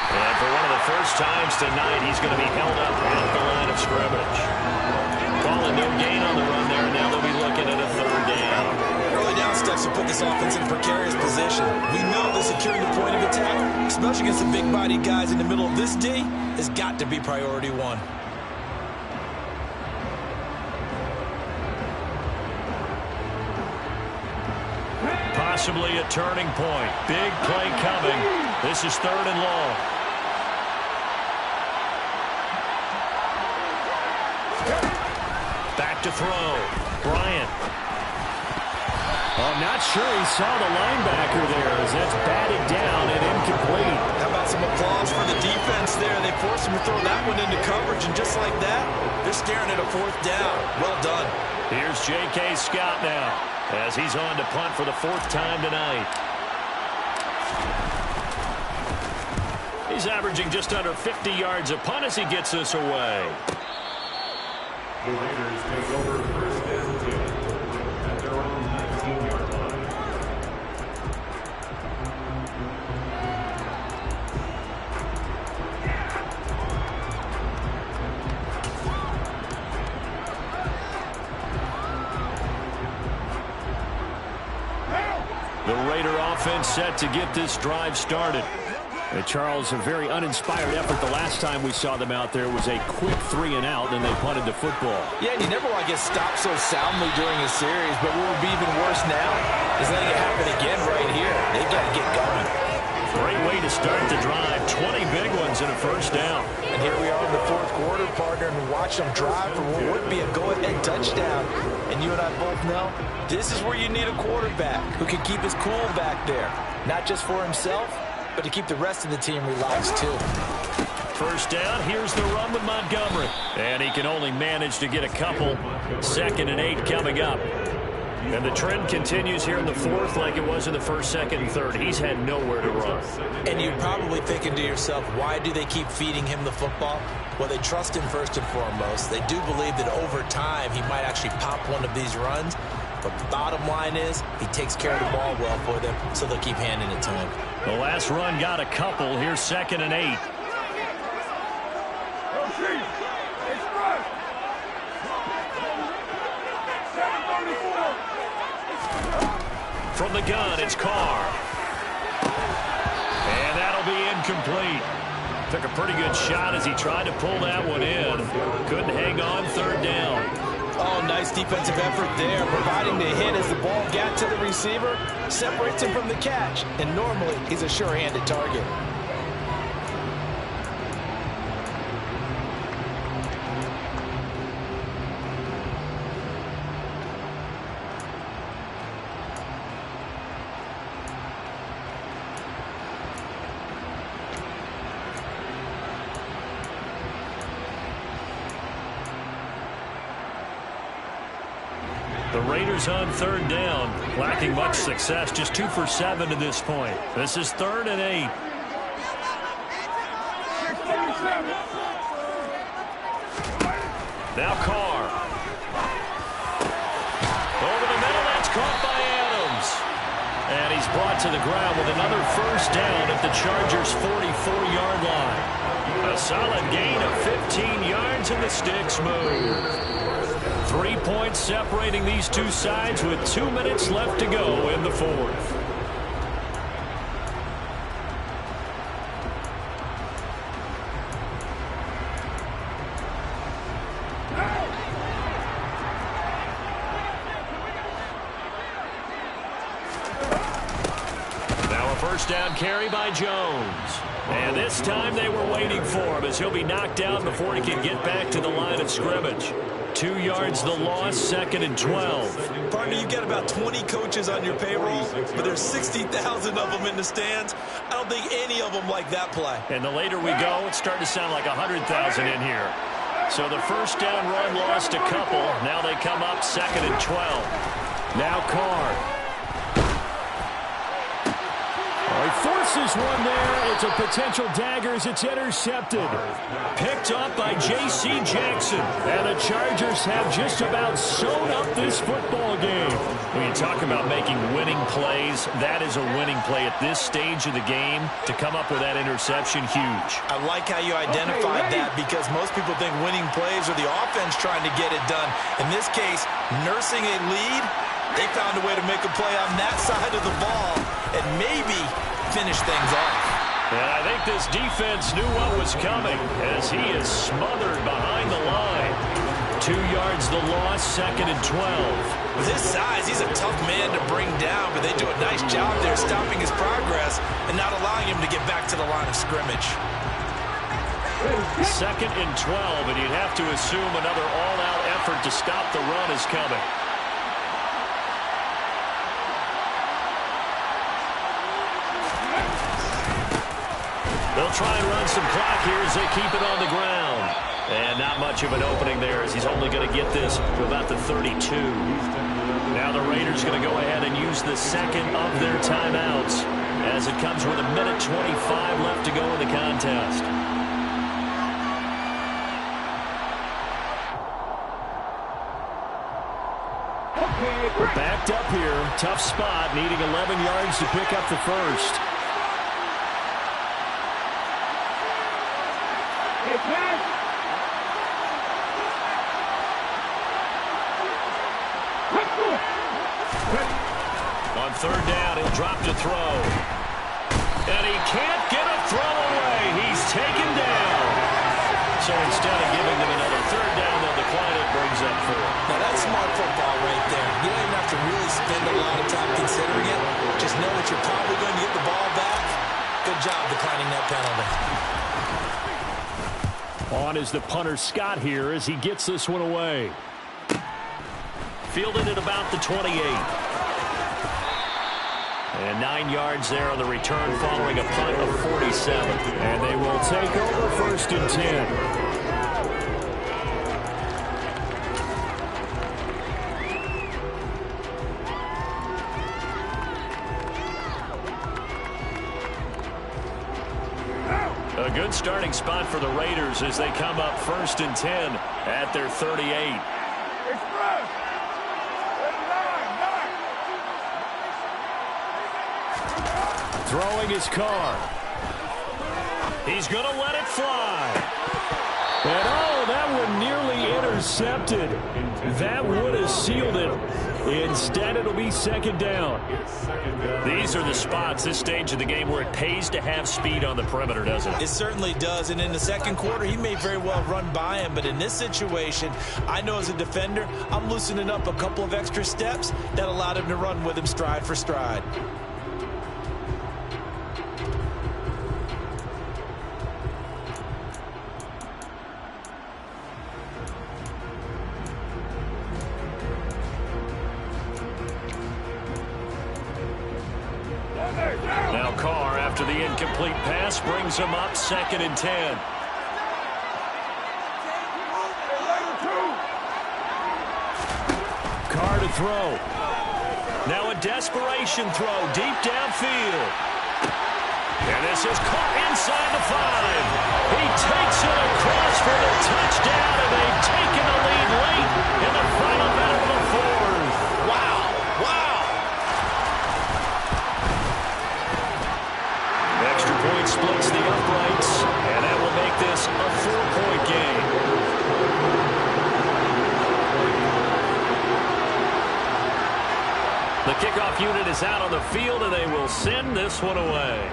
Speaker 1: And for one of the first times tonight, he's going to be held up at the line of scrimmage. Calling no gain on the run there, and now they'll be looking at a 3rd down.
Speaker 3: Early down steps will put this offense in a precarious position. We know that securing the point of attack, especially against the big-bodied guys in the middle of this D, has got to be priority one.
Speaker 1: Possibly a turning point. Big play coming. This is 3rd and long. Back to throw. Bryant. I'm not sure he saw the linebacker there as that's batted down and incomplete.
Speaker 3: How about some applause for the defense there? They forced him to throw that one into coverage, and just like that, they're staring at a 4th down. Well done.
Speaker 1: Here's J.K. Scott now, as he's on to punt for the 4th time tonight. He's averaging just under 50 yards a punt as he gets this away.
Speaker 2: The Raiders take over 1st and 10 at their own 19-yard line.
Speaker 1: The Raider offense set to get this drive started. Charles, a very uninspired effort the last time we saw them out there was a quick 3 and out, and they punted the football.
Speaker 3: Yeah, and you never want to get stopped so soundly during a series, but what would be even worse now is letting it happen again right here. They've got to get going.
Speaker 1: Great way to start the drive. 20 big ones and a 1st down.
Speaker 3: And here we are in the 4th quarter, partner, and watch them drive for what would be a go-ahead touchdown. And you and I both know this is where you need a quarterback who can keep his cool back there, not just for himself, but to keep the rest of the team relaxed, too.
Speaker 1: 1st down, here's the run with Montgomery. And he can only manage to get a couple. 2nd and 8 coming up. And the trend continues here in the 4th like it was in the 1st, 2nd, and 3rd. He's had nowhere to run.
Speaker 3: And you're probably thinking to yourself, why do they keep feeding him the football? Well, they trust him first and foremost. They do believe that over time he might actually pop one of these runs. But the bottom line is he takes care of the ball well for them, so they'll keep handing it to him.
Speaker 1: The last run got a couple. Here's 2nd and 8. From the gun, it's Carr. And that'll be incomplete. Took a pretty good shot as he tried to pull that one in. Couldn't hang on, third down.
Speaker 4: Oh, nice defensive effort there, providing the hit as the ball got to the receiver, separates him from the catch, and normally he's a sure-handed target.
Speaker 1: The Raiders on third down, lacking much success, just 2 for 7 to this point. This is 3rd and 8. Now Carr. Over the middle, that's caught by Adams. And he's brought to the ground with another first down at the Chargers' 44-yard line. A solid gain of 15 yards, and the sticks move. 3 points separating these two sides with 2 minutes left to go in the 4th. Now a first down carry by Jones. And this time they were waiting for him as he'll be knocked down before he can get back to the line of scrimmage. 2 yards the loss, 2nd and 12.
Speaker 3: Partner, you got about 20 coaches on your payroll, but there's 60,000 of them in the stands. I don't think any of them like that play.
Speaker 1: And the later we go, it's starting to sound like 100,000 in here. So the first down run lost a couple. Now they come up 2nd and 12. Now Carr. He forces one there. It's a potential dagger as it's intercepted. Picked up by J.C. Jackson. And the Chargers have just about sewn up this football game. When you talk about making winning plays, that is a winning play at this stage of the game. To come up with that interception, huge.
Speaker 3: I like how you identified that because most people think winning plays are the offense trying to get it done. In this case, nursing a lead, they found a way to make a play on that side of the ball and maybe finish things off.
Speaker 1: And I think this defense knew what was coming as he is smothered behind the line. 2 yards the loss, 2nd and 12.
Speaker 3: With his size, he's a tough man to bring down, but they do a nice job there stopping his progress and not allowing him to get back to the line of scrimmage.
Speaker 1: 2nd and 12, and you'd have to assume another all-out effort to stop the run is coming. They'll try and run some clock here as they keep it on the ground. And not much of an opening there as he's only going to get this to about the 32. Now the Raiders going to go ahead and use the second of their timeouts as it comes with 1:25 left to go in the contest. Backed up here. Tough spot, needing 11 yards to pick up the first. On third down, he'll drop to throw. And he can't get a throw away. He's taken down. So instead of giving them another third down, they'll decline it, brings up 4.
Speaker 3: Now that's smart football right there. You don't even have to really spend a lot of time considering it. Just know that you're probably going to get the ball back. Good job declining that penalty.
Speaker 1: On is the punter Scott here as he gets this one away. Fielded at about the 28. And 9 yards there on the return following a punt of 47. And they will take over 1st and 10. A good starting spot for the Raiders as they come up 1st and 10 at their 38. Throwing his Carr. He's going to let it fly. And oh, that one nearly intercepted. That would have sealed it. Instead, it'll be second down. These are the spots, this stage of the game, where it pays to have speed on the perimeter, doesn't it?
Speaker 3: It certainly does, and in the second quarter, he may very well run by him, but in this situation, I know as a defender, I'm loosening up a couple of extra steps that allowed him to run with him stride for stride.
Speaker 1: Now Carr, after the incomplete pass, brings him up 2nd and 10. Carr to throw. Now a desperation throw deep downfield. And this is caught inside the 5. He takes it across for the touchdown, and they've taken the lead late in the final minute of the 4th.
Speaker 3: Wow. Wow.
Speaker 1: Extra point splits the uprights, and that will make this a 4-point game. The kickoff unit is out on the field, and they will send this one away.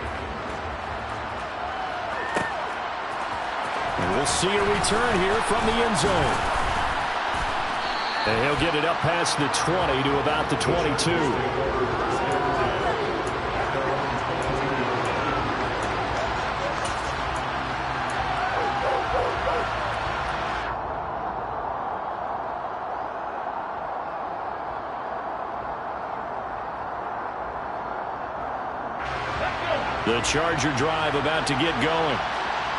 Speaker 1: And we'll see a return here from the end zone. And he'll get it up past the 20 to about the 22. The Charger drive about to get going.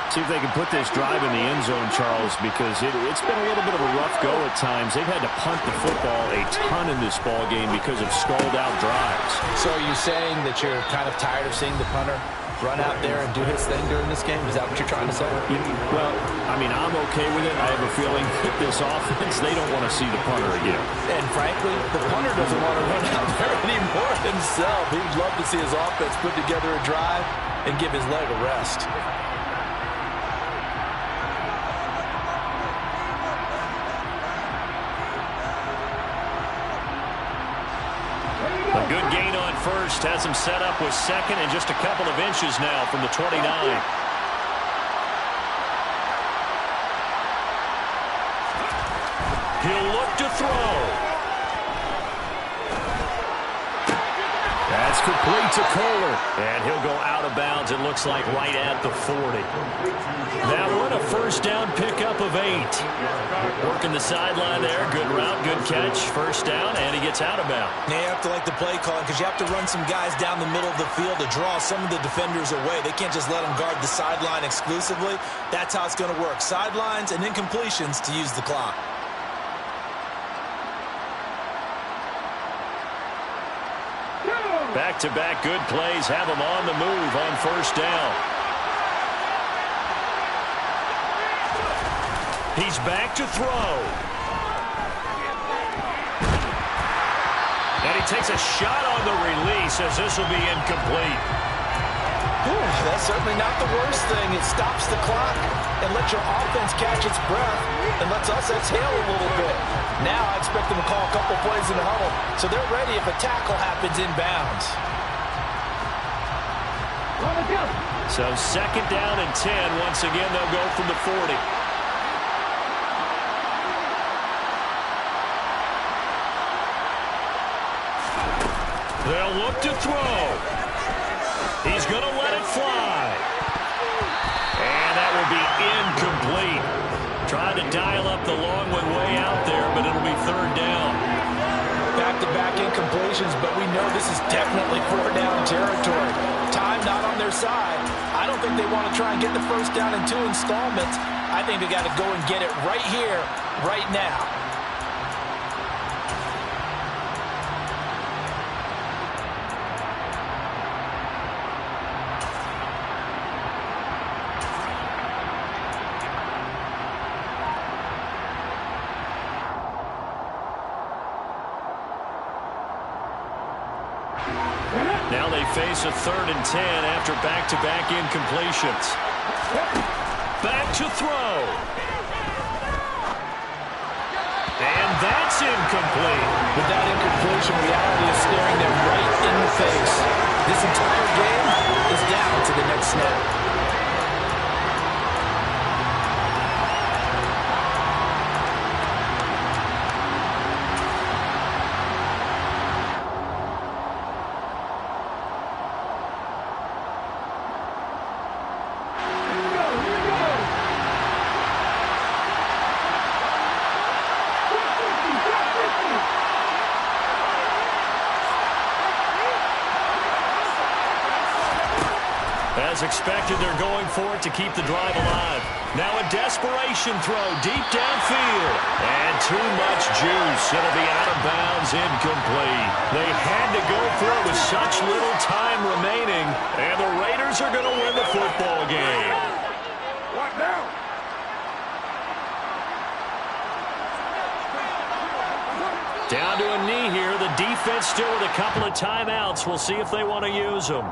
Speaker 1: See if they can put this drive in the end zone, Charles, because it's been a little bit of a rough go at times. They've had to punt the football a ton in this ball game because of stalled-out drives.
Speaker 4: So are you saying that you're kind of tired of seeing the punter run out there and do his thing during this game? Is that what you're trying to say?
Speaker 1: Well, I mean, I'm okay with it. I have a feeling that this offense, they don't want to see the punter again.
Speaker 4: And frankly, the punter doesn't want to run out there anymore himself. He'd love to see his offense put together a drive and give his leg a rest.
Speaker 1: A good gain on first has him set up with 2nd and just a couple of inches now from the 29. He'll look to throw. That's complete to Kohler. And he'll go out of bounds, it looks like, right at the 40. That one, a first down pickup of 8. Working the sideline there. Good route, good catch. First down, and he gets out of bounds.
Speaker 3: Now you have to like the play call because you have to run some guys down the middle of the field to draw some of the defenders away. They can't just let them guard the sideline exclusively. That's how it's going to work. Sidelines and incompletions to use the clock.
Speaker 1: Back-to-back good plays have him on the move on first down. He's back to throw. And he takes a shot on the release as this will be incomplete.
Speaker 4: That's certainly not the worst thing. It stops the clock and lets your offense catch its breath and lets us exhale a little bit. Now I expect them to call a couple plays in the huddle so they're ready if a tackle happens inbounds.
Speaker 1: So 2nd down and 10. Once again, they'll go from the 40. They'll look to throw. He's going to let it fly. And that will be incomplete. Trying to dial up the long one way out there, but it'll be 3rd down.
Speaker 4: Back-to-back incompletions, but we know this is definitely 4th-down territory. Time not on their side. I don't think they want to try and get the first down in 2 installments. I think they got to go and get it right here, right now.
Speaker 1: Now they face a 3rd and 10 after back-to-back incompletions. Back to throw. And that That's incomplete.
Speaker 4: With that incompletion, reality is staring them right in the face. This entire game is down to the next snap.
Speaker 1: As expected, they're going for it to keep the drive alive. Now a desperation throw deep downfield. And too much juice. It'll be out of bounds, incomplete. They had to go for it with such little time remaining. And the Raiders are going to win the football game.
Speaker 5: What now?
Speaker 1: Down to a knee here. The defense still with a couple of timeouts. We'll see if they want to use them.